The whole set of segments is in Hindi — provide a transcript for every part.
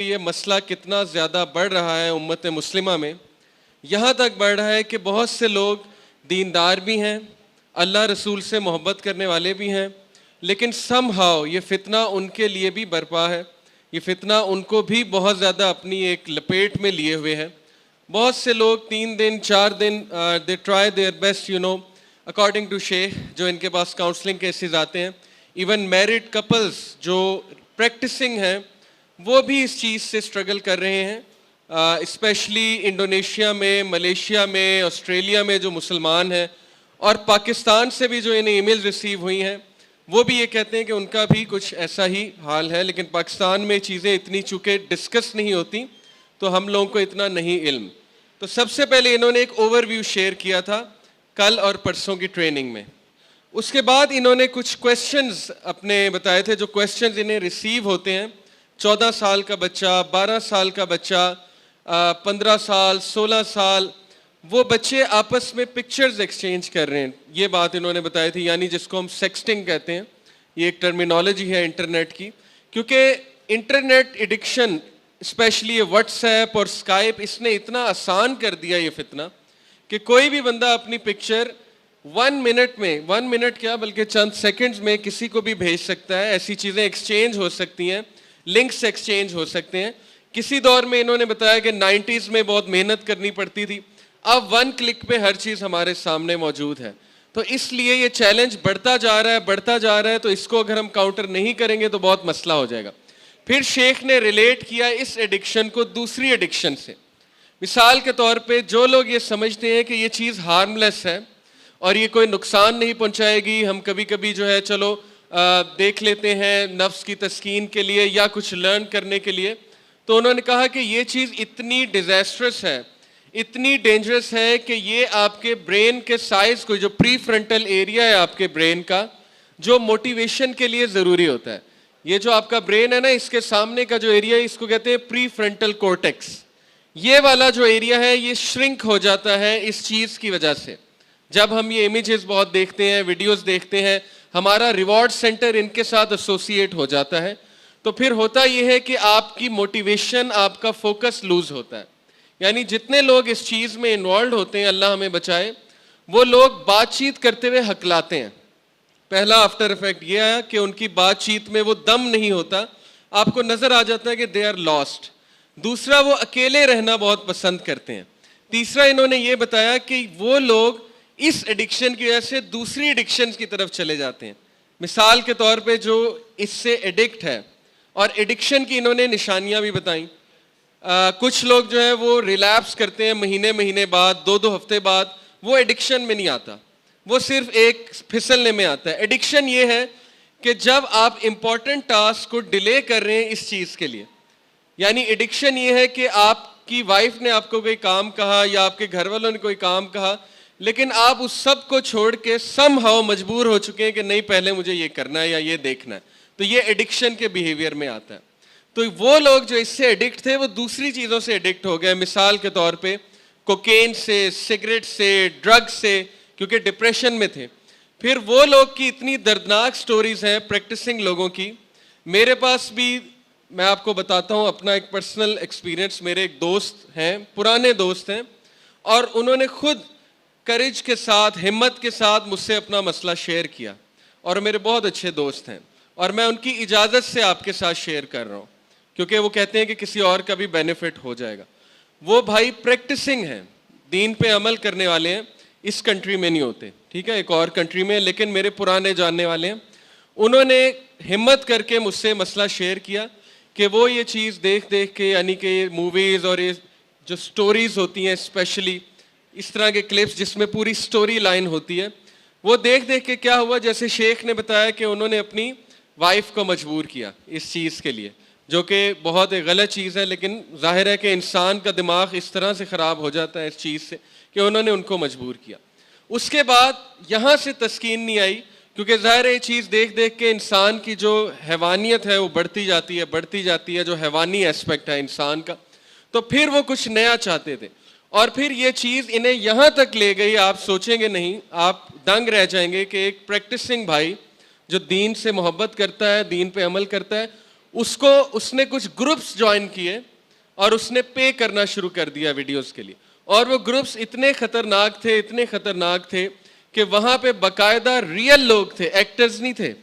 ये मसला कितना ज़्यादा बढ़ रहा है उम्मत मुस्लिमा में। यहाँ तक बढ़ रहा है कि बहुत से लोग दीनदार भी हैं, अल्लाह रसूल से मोहब्बत करने वाले भी हैं, लेकिन समहाउ ये फितना उनके लिए भी बर्पा है। ये फितना उनको भी बहुत ज़्यादा अपनी एक लपेट में लिए हुए है। बहुत से लोग 3 दिन 4 दिन they try their best according to Shaikh, जो इनके पास काउंसलिंग केसेस आते हैं। इवन मैरिड कपल्स जो प्रैक्टिसिंग हैं वो भी इस चीज़ से स्ट्रगल कर रहे हैं। स्पेशली इंडोनेशिया में, मलेशिया में, ऑस्ट्रेलिया में जो मुसलमान हैं, और पाकिस्तान से भी जो इन्हें ईमेल रिसीव हुई हैं, वो भी ये कहते हैं कि उनका भी कुछ ऐसा ही हाल है। लेकिन पाकिस्तान में चीज़ें इतनी चूँकि डिस्कस नहीं होती तो हम लोगों को इतना नहीं इल्म। तो सबसे पहले इन्होंने एक ओवरव्यू शेयर किया था कल और परसों की ट्रेनिंग में। उसके बाद इन्होंने कुछ क्वेश्चंस अपने बताए थे, जो क्वेश्चंस इन्हें रिसीव होते हैं। 14 साल का बच्चा, 12 साल का बच्चा, 15 साल, 16 साल, वो बच्चे आपस में पिक्चर्स एक्सचेंज कर रहे हैं। ये बात इन्होंने बताई थी, यानी जिसको हम सेक्सटिंग कहते हैं। ये एक टर्मिनोलॉजी है इंटरनेट की, क्योंकि इंटरनेट एडिक्शन, स्पेशली ये व्हाट्सएप और स्काइप, इसने इतना आसान कर दिया ये फितना कि कोई भी बंदा अपनी पिक्चर 1 मिनट में, 1 मिनट क्या बल्कि चंद सेकंड्स में किसी को भी भेज सकता है। ऐसी चीज़ें एक्सचेंज हो सकती हैं, लिंक्स एक्सचेंज हो सकते हैं। किसी दौर में इन्होंने बताया कि 90s में बहुत मेहनत करनी पड़ती थी, अब 1 क्लिक पे हर चीज़ हमारे सामने मौजूद है। तो इसलिए ये चैलेंज बढ़ता जा रहा है, बढ़ता जा रहा है। तो इसको अगर हम काउंटर नहीं करेंगे तो बहुत मसला हो जाएगा। फिर शेख ने रिलेट किया इस एडिक्शन को दूसरी एडिक्शन से। मिसाल के तौर पे जो लोग ये समझते हैं कि ये चीज़ हार्मलेस है और ये कोई नुकसान नहीं पहुंचाएगी, हम कभी कभी जो है चलो देख लेते हैं नफ्स की तस्कीन के लिए या कुछ लर्न करने के लिए, तो उन्होंने कहा कि ये चीज़ इतनी डिजास्ट्रस है, इतनी डेंजरस है कि ये आपके ब्रेन के साइज को, जो प्री फ्रंटल एरिया है आपके ब्रेन का, जो मोटिवेशन के लिए ज़रूरी होता है, ये जो आपका ब्रेन है ना, इसके सामने का जो एरिया है, इसको कहते हैं प्री फ्रंटल कॉर्टेक्स। ये वाला जो एरिया है ये श्रिंक हो जाता है इस चीज़ की वजह से। जब हम ये इमेजेस बहुत देखते हैं, वीडियोस देखते हैं, हमारा रिवॉर्ड सेंटर इनके साथ एसोसिएट हो जाता है। तो फिर होता यह है कि आपकी मोटिवेशन, आपका फोकस लूज होता है। यानी जितने लोग इस चीज़ में इन्वॉल्व होते हैं, अल्लाह हमें बचाए, वो लोग बातचीत करते हुए हकलाते हैं। पहला आफ्टर इफेक्ट ये आया कि उनकी बातचीत में वो दम नहीं होता, आपको नजर आ जाता है कि दे आर लॉस्ट। दूसरा, वो अकेले रहना बहुत पसंद करते हैं। तीसरा, इन्होंने ये बताया कि वो लोग इस एडिक्शन की वजह से दूसरी एडिक्शन की तरफ चले जाते हैं। मिसाल के तौर पे जो इससे एडिक्ट है, और एडिक्शन की इन्होंने निशानियां भी बताई। कुछ लोग जो है वो रिलैप्स करते हैं महीने महीने बाद, 2-2 हफ्ते बाद, वो एडिक्शन में नहीं आता, वो सिर्फ एक फिसलने में आता है। एडिक्शन ये है कि जब आप इंपॉर्टेंट टास्क को डिले कर रहे हैं इस चीज़ के लिए। यानी एडिक्शन ये है कि आपकी वाइफ ने आपको कोई काम कहा या आपके घर वालों ने कोई काम कहा, लेकिन आप उस सब को छोड़ के समहाउ मजबूर हो चुके हैं कि नहीं, पहले मुझे ये करना है या ये देखना है। तो ये एडिक्शन के बिहेवियर में आता है। तो वो लोग जो इससे एडिक्ट थे वो दूसरी चीज़ों से एडिक्ट हो गए। मिसाल के तौर पे कोकेन से, सिगरेट से, ड्रग से, क्योंकि डिप्रेशन में थे। फिर वो लोग की इतनी दर्दनाक स्टोरीज हैं प्रैक्टिसिंग लोगों की। मेरे पास भी, मैं आपको बताता हूँ अपना एक पर्सनल एक्सपीरियंस। मेरे एक दोस्त हैं, पुराने दोस्त हैं, और उन्होंने खुद करेज के साथ, हिम्मत के साथ मुझसे अपना मसला शेयर किया, और मेरे बहुत अच्छे दोस्त हैं, और मैं उनकी इजाज़त से आपके साथ शेयर कर रहा हूँ, क्योंकि वो कहते हैं कि किसी और का भी बेनिफिट हो जाएगा। वो भाई प्रैक्टिसिंग हैं, दीन पे अमल करने वाले हैं। इस कंट्री में नहीं होते, ठीक है, एक और कंट्री में, लेकिन मेरे पुराने जानने वाले हैं। उन्होंने हिम्मत करके मुझसे मसला शेयर किया कि वो ये चीज़ देख देख के, यानी कि मूवीज़ और ये जो स्टोरीज़ होती हैं, स्पेशली इस तरह के क्लिप्स जिसमें पूरी स्टोरी लाइन होती है, वो देख देख के क्या हुआ, जैसे शेख ने बताया कि उन्होंने अपनी वाइफ को मजबूर किया इस चीज़ के लिए, जो कि बहुत एक गलत चीज़ है। लेकिन जाहिर है कि इंसान का दिमाग इस तरह से ख़राब हो जाता है इस चीज़ से कि उन्होंने उनको मजबूर किया। उसके बाद यहाँ से तस्कीन नहीं आई, क्योंकि ज़ाहिर है ये चीज़ देख देख के इंसान की जो हैवानियत है वो बढ़ती जाती है, बढ़ती जाती है, जो हैवानी एस्पेक्ट है इंसान का। तो फिर वो कुछ नया चाहते थे, और फिर ये चीज़ इन्हें यहाँ तक ले गई, आप सोचेंगे नहीं, आप दंग रह जाएंगे कि एक प्रैक्टिसिंग भाई जो दीन से मोहब्बत करता है, दीन पे अमल करता है, उसको उसने कुछ ग्रुप्स ज्वाइन किए और उसने पे करना शुरू कर दिया वीडियोस के लिए। और वो ग्रुप्स इतने खतरनाक थे कि वहां पे बकायदा रियल लोग थे, एक्टर्स नहीं थे,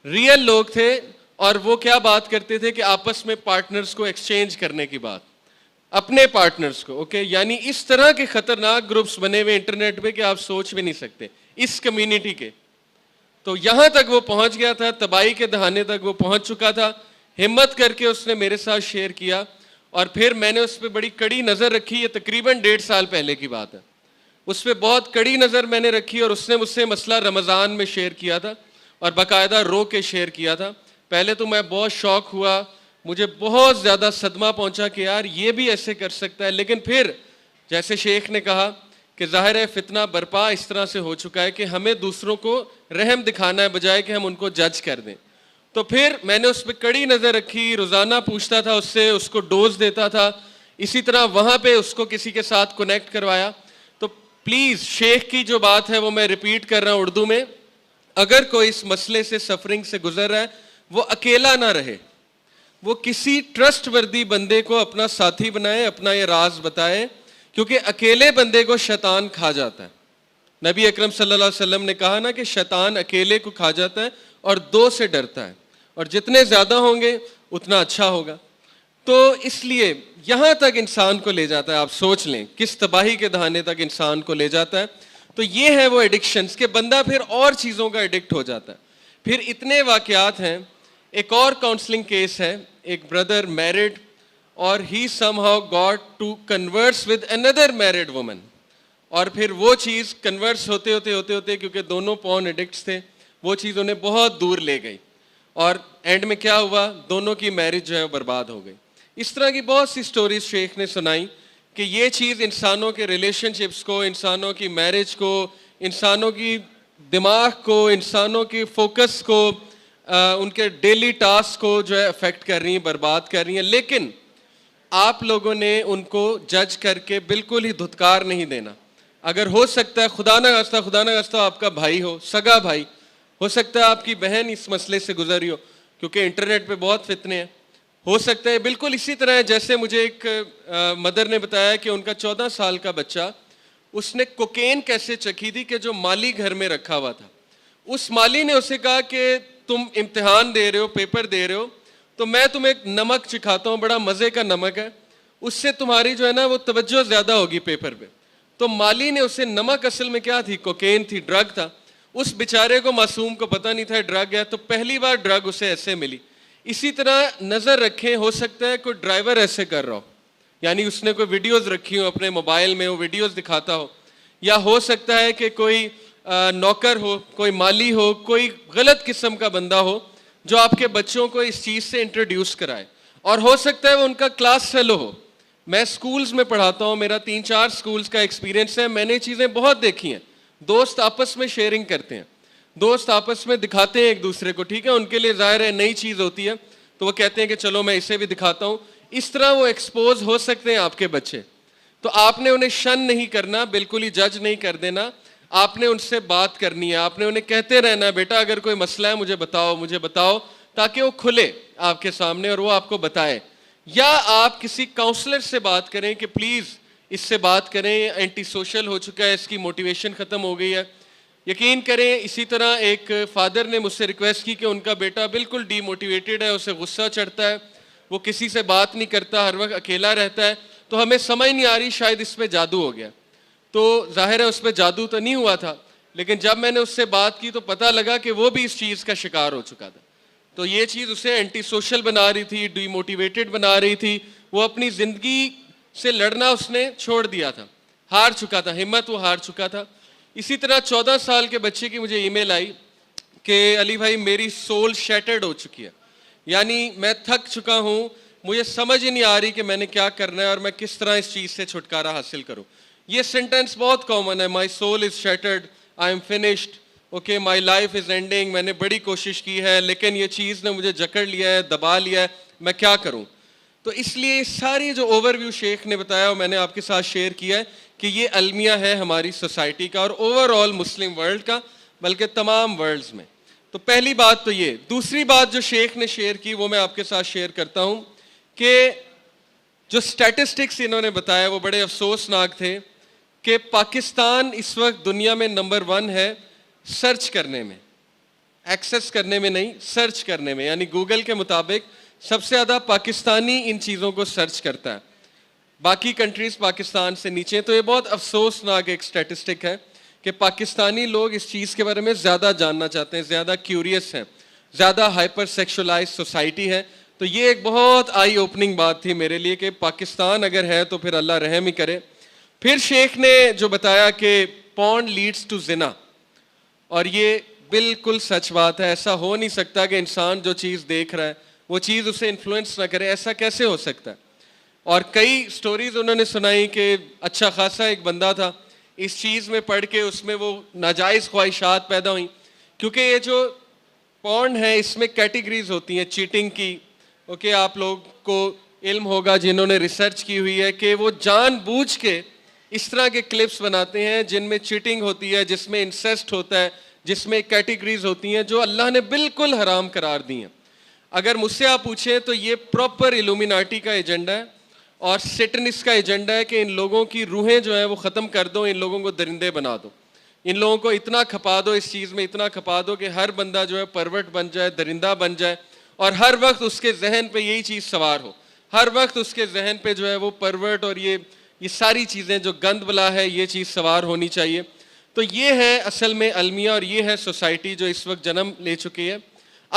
रियल लोग थे। और वो क्या बात करते थे कि आपस में पार्टनर्स को एक्सचेंज करने की बात, अपने पार्टनर्स को, ओके। यानी इस तरह के खतरनाक ग्रुप्स बने हुए इंटरनेट पे कि आप सोच भी नहीं सकते इस कम्युनिटी के। तो यहां तक वो पहुंच गया था, तबाही के दहाने तक वो पहुंच चुका था। हिम्मत करके उसने मेरे साथ शेयर किया और फिर मैंने उस पर बड़ी कड़ी नज़र रखी। ये तकरीबन 1.5 साल पहले की बात है। उस पर बहुत कड़ी नज़र मैंने रखी और उसने मुझसे मसला रमज़ान में शेयर किया था और बाकायदा रो के शेयर किया था। पहले तो मैं बहुत शौक हुआ, मुझे बहुत ज़्यादा सदमा पहुंचा कि यार ये भी ऐसे कर सकता है। लेकिन फिर जैसे शेख ने कहा कि ज़ाहिर है फितना बरपा इस तरह से हो चुका है कि हमें दूसरों को रहम दिखाना है बजाय कि हम उनको जज कर दें। तो फिर मैंने उस पर कड़ी नज़र रखी, रोज़ाना पूछता था उससे, उसको डोज देता था, इसी तरह वहाँ पे उसको किसी के साथ कनेक्ट करवाया। तो प्लीज़ शेख की जो बात है वो मैं रिपीट कर रहा हूँ उर्दू में, अगर कोई इस मसले से सफरिंग से गुजर रहा है वो अकेला ना रहे, वो किसी ट्रस्टवर्दी बंदे को अपना साथी बनाए, अपना ये राज बताए, क्योंकि अकेले बंदे को शैतान खा जाता है। नबी अकरम सल्लल्लाहु अलैहि वसल्लम ने कहा ना कि शैतान अकेले को खा जाता है और 2 से डरता है, और जितने ज़्यादा होंगे उतना अच्छा होगा। तो इसलिए यहाँ तक इंसान को ले जाता है, आप सोच लें किस तबाही के दहाने तक इंसान को ले जाता है। तो ये है वो एडिक्शंस के बंदा फिर और चीज़ों का एडिक्ट हो जाता है। फिर इतने वाक़यात हैं। एक और काउंसलिंग केस है, एक ब्रदर मैरिड और ही somehow got to converse with another married woman, और फिर वो चीज़ कन्वर्स होते क्योंकि दोनों पॉर्न एडिक्ट्स थे, वो चीज़ उन्हें बहुत दूर ले गई और एंड में क्या हुआ, दोनों की मैरिज जो है बर्बाद हो गई। इस तरह की बहुत सी स्टोरीज शेख ने सुनाई कि ये चीज़ इंसानों के रिलेशनशिप्स को, इंसानों की मैरिज को, इंसानों की दिमाग को, इंसानों की फोकस को, उनके डेली टास्क को जो है अफेक्ट कर रही हैं, बर्बाद कर रही हैं। लेकिन आप लोगों ने उनको जज करके बिल्कुल ही धुतकार नहीं देना। अगर हो सकता है खुदा ना खास्ता आपका भाई हो, सगा भाई हो सकता है, आपकी बहन इस मसले से गुजरी हो, क्योंकि इंटरनेट पे बहुत फितने हैं, हो सकता है बिल्कुल इसी तरह है जैसे मुझे एक मदर ने बताया कि उनका 14 साल का बच्चा, उसने कोकेन कैसे चखी थी कि जो माली घर में रखा हुआ था, उस माली ने उसे कहा कि तुम इम्तिहान दे रहे हो, पेपर दे रहे हो, तो मैं तुम्हें एक नमक चिखाता हूँ, बड़ा मज़े का नमक है, उससे तुम्हारी जो है ना वो तवज्जो ज़्यादा होगी पेपर पे। तो माली ने उसे, नमक असल में क्या थी, कोकेन थी, ड्रग था। उस बेचारे को, मासूम को पता नहीं था ड्रग है, तो पहली बार ड्रग उसे ऐसे मिली। इसी तरह नज़र रखें, हो सकता है कोई ड्राइवर ऐसे कर रहा हो, यानी उसने कोई वीडियोस रखी हो अपने मोबाइल में, वो वीडियोस दिखाता हो, या हो सकता है कि कोई नौकर हो, कोई माली हो, कोई गलत किस्म का बंदा हो जो आपके बच्चों को इस चीज़ से इंट्रोड्यूस कराए, और हो सकता है वो उनका क्लास फेलो हो। मैं स्कूल्स में पढ़ाता हूँ, मेरा 3-4 स्कूल्स का एक्सपीरियंस है, मैंने चीज़ें बहुत देखी हैं। दोस्त आपस में शेयरिंग करते हैं, दोस्त आपस में दिखाते हैं एक दूसरे को, ठीक है, उनके लिए ज़ाहिर है नई चीज़ होती है, तो वो कहते हैं कि चलो मैं इसे भी दिखाता हूँ। इस तरह वो एक्सपोज हो सकते हैं आपके बच्चे। तो आपने उन्हें शन नहीं करना, बिल्कुल ही जज नहीं कर देना, आपने उनसे बात करनी है, आपने उन्हें कहते रहना, बेटा अगर कोई मसला है मुझे बताओ, ताकि वो खुले आपके सामने और वो आपको बताए। या आप किसी काउंसलर से बात करें कि प्लीज़ इससे बात करें, एंटी सोशल हो चुका है, इसकी मोटिवेशन ख़त्म हो गई है। यकीन करें, इसी तरह एक फादर ने मुझसे रिक्वेस्ट की कि उनका बेटा बिल्कुल डीमोटिवेटेड है, उसे गुस्सा चढ़ता है, वो किसी से बात नहीं करता, हर वक्त अकेला रहता है। तो हमें समझ नहीं आ रही शायद इस पर जादू हो गया। तो जाहिर है उस पर जादू तो नहीं हुआ था, लेकिन जब मैंने उससे बात की तो पता लगा कि वो भी इस चीज़ का शिकार हो चुका था। तो ये चीज़ उसे एंटी सोशल बना रही थी, डीमोटिवेटेड बना रही थी, वो अपनी ज़िंदगी से लड़ना उसने छोड़ दिया था, हार चुका था, हिम्मत वो हार चुका था। इसी तरह 14 साल के बच्चे की मुझे ईमेल आई कि अली भाई मेरी सोल शैटर्ड हो चुकी है, यानी मैं थक चुका हूँ, मुझे समझ ही नहीं आ रही कि मैंने क्या करना है और मैं किस तरह इस चीज़ से छुटकारा हासिल करूँ। ये सेंटेंस बहुत कॉमन है, my soul is shattered, I am finished, okay, my life is ending, मैंने बड़ी कोशिश की है लेकिन ये चीज़ ने मुझे जकड़ लिया है, दबा लिया है, मैं क्या करूँ। तो इसलिए सारी जो ओवरव्यू शेख ने बताया वो मैंने आपके साथ शेयर किया है कि ये अलमिया है हमारी सोसाइटी का और ओवरऑल मुस्लिम वर्ल्ड का, बल्कि तमाम वर्ल्ड्स में। तो पहली बात तो ये। दूसरी बात जो शेख ने शेयर की वो मैं आपके साथ शेयर करता हूं कि जो स्टैटिस्टिक्स इन्होंने बताया वो बड़े अफसोसनाक थे कि पाकिस्तान इस वक्त दुनिया में नंबर 1 है सर्च करने में, एक्सेस करने में नहीं, सर्च करने में। यानी गूगल के मुताबिक सबसे ज़्यादा पाकिस्तानी इन चीज़ों को सर्च करता है, बाकी कंट्रीज़ पाकिस्तान से नीचे। तो ये बहुत अफसोसनाक एक स्टैटिस्टिक है कि पाकिस्तानी लोग इस चीज़ के बारे में ज़्यादा जानना चाहते हैं, ज़्यादा क्यूरियस हैं, ज़्यादा हाइपर सेक्शुअलाइज सोसाइटी है। तो ये एक बहुत आई ओपनिंग बात थी मेरे लिए कि पाकिस्तान अगर है तो फिर अल्लाह रहम ही करे। फिर शेख ने जो बताया कि पॉर्न लीड्स टू जिना, और ये बिल्कुल सच बात है। ऐसा हो नहीं सकता कि इंसान जो चीज़ देख रहा है वो चीज़ उसे इन्फ्लुएंस ना करे, ऐसा कैसे हो सकता है। और कई स्टोरीज उन्होंने सुनाई कि अच्छा खासा एक बंदा था, इस चीज़ में पढ़ के उसमें वो नाजायज़ ख्वाहिशात पैदा हुई। क्योंकि ये जो पॉर्न है इसमें कैटेगरीज होती हैं चीटिंग की। ओके, आप लोग को इल्म होगा जिन्होंने रिसर्च की हुई है कि वो जानबूझ के इस तरह के क्लिप्स बनाते हैं जिनमें चीटिंग होती है, जिसमें इंसेस्ट होता है, जिसमें कैटेगरीज होती हैं जो अल्लाह ने बिल्कुल हराम करार दी हैं। अगर मुझसे आप पूछें तो ये प्रॉपर इल्यूमिनाटी का एजेंडा है और सेटनिस्ट का एजेंडा है कि इन लोगों की रूहें जो है वो ख़त्म कर दो, इन लोगों को दरिंदे बना दो, इन लोगों को इतना खपा दो, इस चीज़ में इतना खपा दो कि हर बंदा जो है परवट बन जाए, दरिंदा बन जाए, और हर वक्त उसके जहन पे यही चीज़ सवार हो, हर वक्त उसके जहन पे जो है वो परवट और ये सारी चीज़ें जो गंद बला है ये चीज़ सवार होनी चाहिए। तो ये है असल में अलमिया और ये है सोसाइटी जो इस वक्त जन्म ले चुकी है।